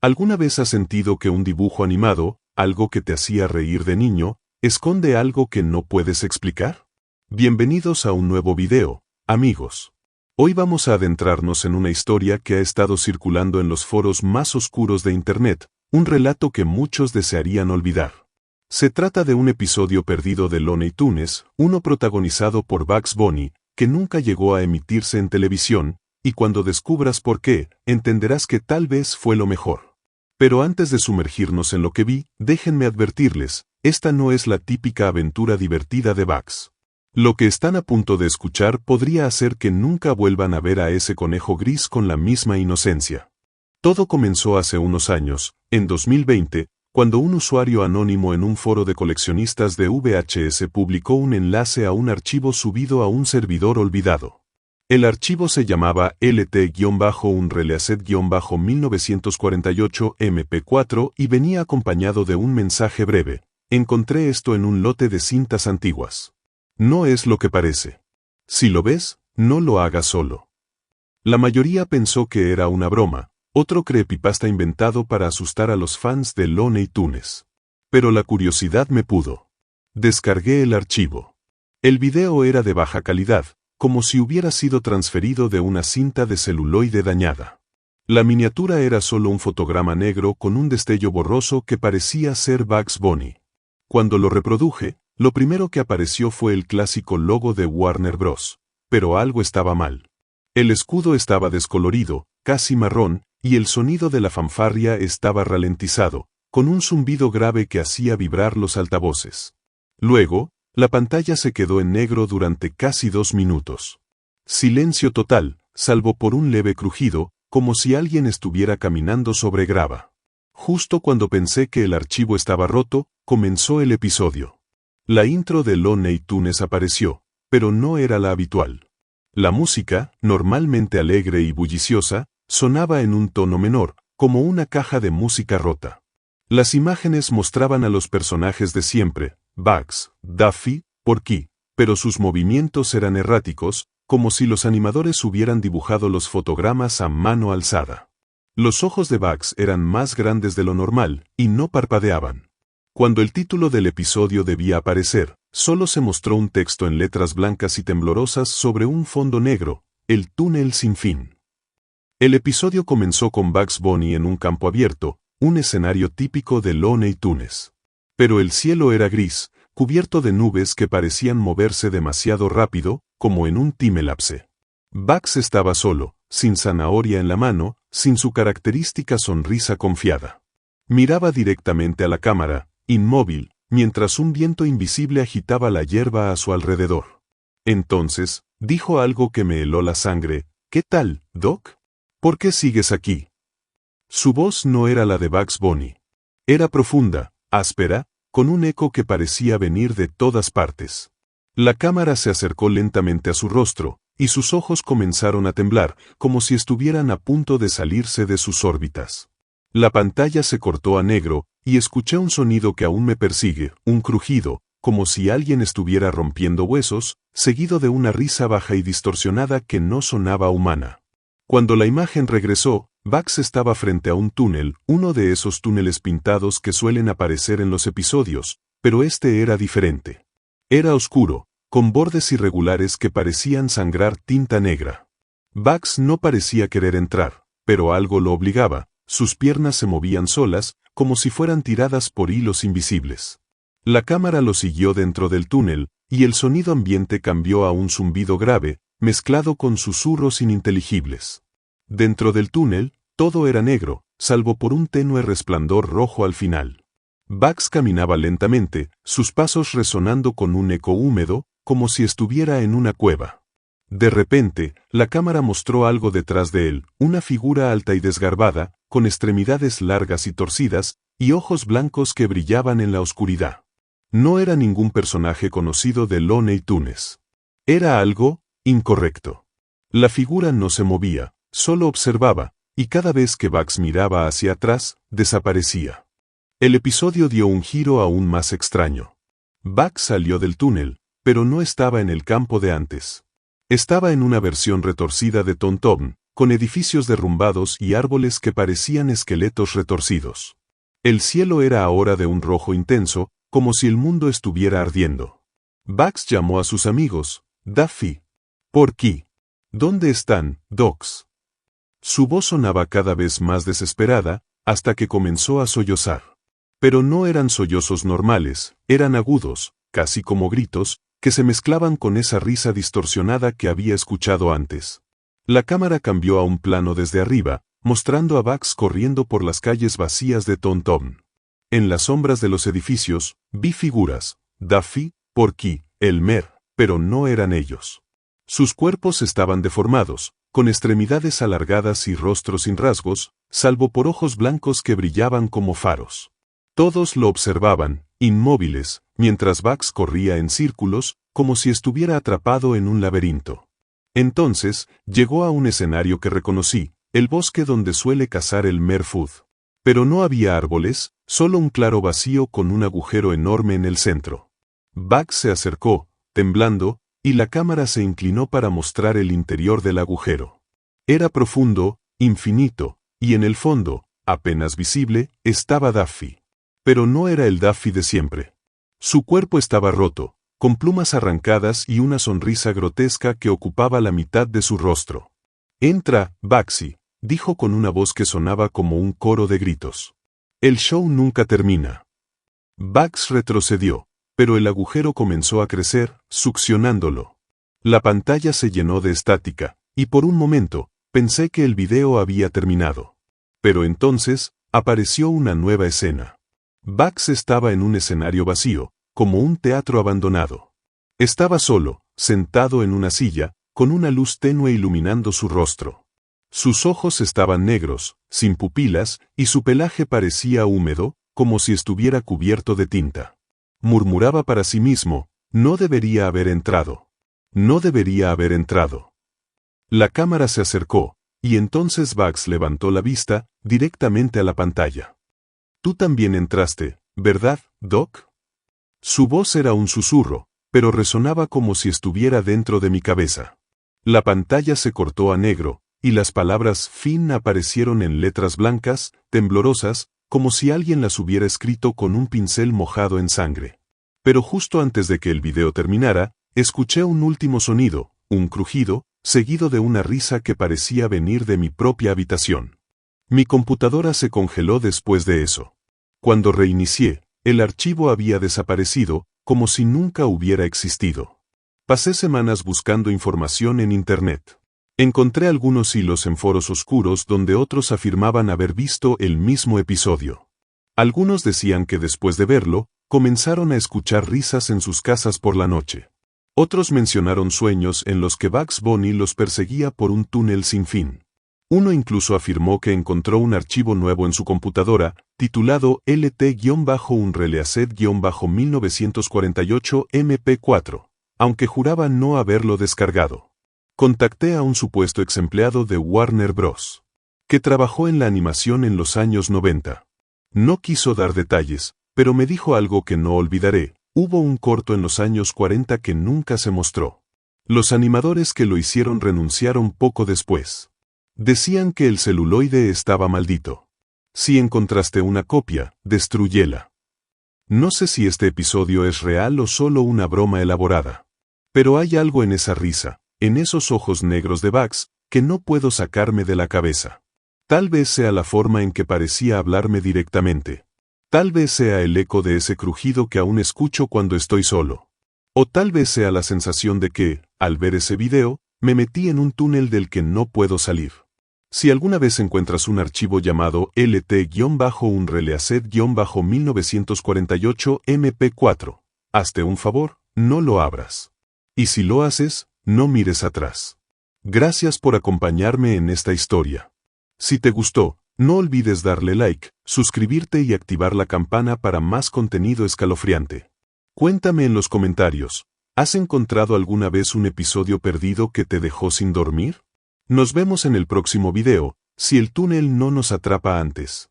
¿Alguna vez has sentido que un dibujo animado, algo que te hacía reír de niño, esconde algo que no puedes explicar? Bienvenidos a un nuevo video, amigos. Hoy vamos a adentrarnos en una historia que ha estado circulando en los foros más oscuros de Internet, un relato que muchos desearían olvidar. Se trata de un episodio perdido de Looney Tunes, uno protagonizado por Bugs Bunny, que nunca llegó a emitirse en televisión, y cuando descubras por qué, entenderás que tal vez fue lo mejor. Pero antes de sumergirnos en lo que vi, déjenme advertirles, esta no es la típica aventura divertida de Bugs. Lo que están a punto de escuchar podría hacer que nunca vuelvan a ver a ese conejo gris con la misma inocencia. Todo comenzó hace unos años, en 2020, cuando un usuario anónimo en un foro de coleccionistas de VHS publicó un enlace a un archivo subido a un servidor olvidado. El archivo se llamaba LT-Unreleased-1948 MP4 y venía acompañado de un mensaje breve: encontré esto en un lote de cintas antiguas. No es lo que parece. Si lo ves, no lo hagas solo. La mayoría pensó que era una broma, otro creepypasta inventado para asustar a los fans de Looney Tunes. Pero la curiosidad me pudo. Descargué el archivo. El video era de baja calidad, como si hubiera sido transferido de una cinta de celuloide dañada. La miniatura era solo un fotograma negro con un destello borroso que parecía ser Bugs Bunny. Cuando lo reproduje, lo primero que apareció fue el clásico logo de Warner Bros., pero algo estaba mal. El escudo estaba descolorido, casi marrón, y el sonido de la fanfarria estaba ralentizado, con un zumbido grave que hacía vibrar los altavoces. Luego, la pantalla se quedó en negro durante casi 2 minutos. Silencio total, salvo por un leve crujido, como si alguien estuviera caminando sobre grava. Justo cuando pensé que el archivo estaba roto, comenzó el episodio. La intro de Looney Tunes apareció, pero no era la habitual. La música, normalmente alegre y bulliciosa, sonaba en un tono menor, como una caja de música rota. Las imágenes mostraban a los personajes de siempre, Bugs, Daffy, Porky, pero sus movimientos eran erráticos, como si los animadores hubieran dibujado los fotogramas a mano alzada. Los ojos de Bugs eran más grandes de lo normal, y no parpadeaban. Cuando el título del episodio debía aparecer, solo se mostró un texto en letras blancas y temblorosas sobre un fondo negro: el túnel sin fin. El episodio comenzó con Bugs Bunny en un campo abierto, un escenario típico de Looney Tunes. Pero el cielo era gris, cubierto de nubes que parecían moverse demasiado rápido, como en un timelapse. Bugs estaba solo, sin zanahoria en la mano, sin su característica sonrisa confiada. Miraba directamente a la cámara, inmóvil, mientras un viento invisible agitaba la hierba a su alrededor. Entonces, dijo algo que me heló la sangre: ¿qué tal, Doc? ¿Por qué sigues aquí? Su voz no era la de Bugs Bunny. Era profunda, áspera, con un eco que parecía venir de todas partes. La cámara se acercó lentamente a su rostro, y sus ojos comenzaron a temblar, como si estuvieran a punto de salirse de sus órbitas. La pantalla se cortó a negro, y escuché un sonido que aún me persigue, un crujido, como si alguien estuviera rompiendo huesos, seguido de una risa baja y distorsionada que no sonaba humana. Cuando la imagen regresó, Bugs estaba frente a un túnel, uno de esos túneles pintados que suelen aparecer en los episodios, pero este era diferente. Era oscuro, con bordes irregulares que parecían sangrar tinta negra. Bugs no parecía querer entrar, pero algo lo obligaba. Sus piernas se movían solas, como si fueran tiradas por hilos invisibles. La cámara lo siguió dentro del túnel, y el sonido ambiente cambió a un zumbido grave, mezclado con susurros ininteligibles. Dentro del túnel, todo era negro, salvo por un tenue resplandor rojo al final. Bugs caminaba lentamente, sus pasos resonando con un eco húmedo, como si estuviera en una cueva. De repente, la cámara mostró algo detrás de él, una figura alta y desgarbada, con extremidades largas y torcidas, y ojos blancos que brillaban en la oscuridad. No era ningún personaje conocido de Looney Tunes. Era algo incorrecto. La figura no se movía, solo observaba, y cada vez que Bugs miraba hacia atrás, desaparecía. El episodio dio un giro aún más extraño. Bugs salió del túnel, pero no estaba en el campo de antes. Estaba en una versión retorcida de Tom Tom, con edificios derrumbados y árboles que parecían esqueletos retorcidos. El cielo era ahora de un rojo intenso, como si el mundo estuviera ardiendo. Bugs llamó a sus amigos. Daffy. Porky. ¿Dónde están, Docs? Su voz sonaba cada vez más desesperada, hasta que comenzó a sollozar. Pero no eran sollozos normales, eran agudos, casi como gritos, que se mezclaban con esa risa distorsionada que había escuchado antes. La cámara cambió a un plano desde arriba, mostrando a Bugs corriendo por las calles vacías de Tauntaun. En las sombras de los edificios, vi figuras, Daffy, Porky, Elmer, pero no eran ellos. Sus cuerpos estaban deformados, con extremidades alargadas y rostros sin rasgos, salvo por ojos blancos que brillaban como faros. Todos lo observaban, inmóviles, mientras Bugs corría en círculos, como si estuviera atrapado en un laberinto. Entonces, llegó a un escenario que reconocí, el bosque donde suele cazar el Merfood. Pero no había árboles, solo un claro vacío con un agujero enorme en el centro. Bugs se acercó, temblando, y la cámara se inclinó para mostrar el interior del agujero. Era profundo, infinito, y en el fondo, apenas visible, estaba Daffy. Pero no era el Daffy de siempre. Su cuerpo estaba roto, con plumas arrancadas y una sonrisa grotesca que ocupaba la mitad de su rostro. «Entra, Bugsy», dijo con una voz que sonaba como un coro de gritos. «El show nunca termina». Bugs retrocedió, pero el agujero comenzó a crecer, succionándolo. La pantalla se llenó de estática, y por un momento, pensé que el video había terminado. Pero entonces, apareció una nueva escena. Bugs estaba en un escenario vacío, como un teatro abandonado. Estaba solo, sentado en una silla, con una luz tenue iluminando su rostro. Sus ojos estaban negros, sin pupilas, y su pelaje parecía húmedo, como si estuviera cubierto de tinta. Murmuraba para sí mismo, no debería haber entrado. No debería haber entrado. La cámara se acercó, y entonces Bugs levantó la vista, directamente a la pantalla. «Tú también entraste, ¿verdad, Doc?» Su voz era un susurro, pero resonaba como si estuviera dentro de mi cabeza. La pantalla se cortó a negro, y las palabras «fin» aparecieron en letras blancas, temblorosas, como si alguien las hubiera escrito con un pincel mojado en sangre. Pero justo antes de que el video terminara, escuché un último sonido, un crujido, seguido de una risa que parecía venir de mi propia habitación. Mi computadora se congeló después de eso. Cuando reinicié, el archivo había desaparecido, como si nunca hubiera existido. Pasé semanas buscando información en Internet. Encontré algunos hilos en foros oscuros donde otros afirmaban haber visto el mismo episodio. Algunos decían que después de verlo, comenzaron a escuchar risas en sus casas por la noche. Otros mencionaron sueños en los que Bugs Bunny los perseguía por un túnel sin fin. Uno incluso afirmó que encontró un archivo nuevo en su computadora, titulado LT-Unreleased-1948 MP4, aunque juraba no haberlo descargado. Contacté a un supuesto exempleado de Warner Bros., que trabajó en la animación en los años 90. No quiso dar detalles, pero me dijo algo que no olvidaré. Hubo un corto en los años 40 que nunca se mostró. Los animadores que lo hicieron renunciaron poco después. Decían que el celuloide estaba maldito. Si encontraste una copia, destrúyela. No sé si este episodio es real o solo una broma elaborada. Pero hay algo en esa risa, en esos ojos negros de Bugs, que no puedo sacarme de la cabeza. Tal vez sea la forma en que parecía hablarme directamente. Tal vez sea el eco de ese crujido que aún escucho cuando estoy solo. O tal vez sea la sensación de que, al ver ese video, me metí en un túnel del que no puedo salir. Si alguna vez encuentras un archivo llamado LT-Unreleased-1948 MP4, hazte un favor, no lo abras. Y si lo haces, no mires atrás. Gracias por acompañarme en esta historia. Si te gustó, no olvides darle like, suscribirte y activar la campana para más contenido escalofriante. Cuéntame en los comentarios, ¿has encontrado alguna vez un episodio perdido que te dejó sin dormir? Nos vemos en el próximo video, si el túnel no nos atrapa antes.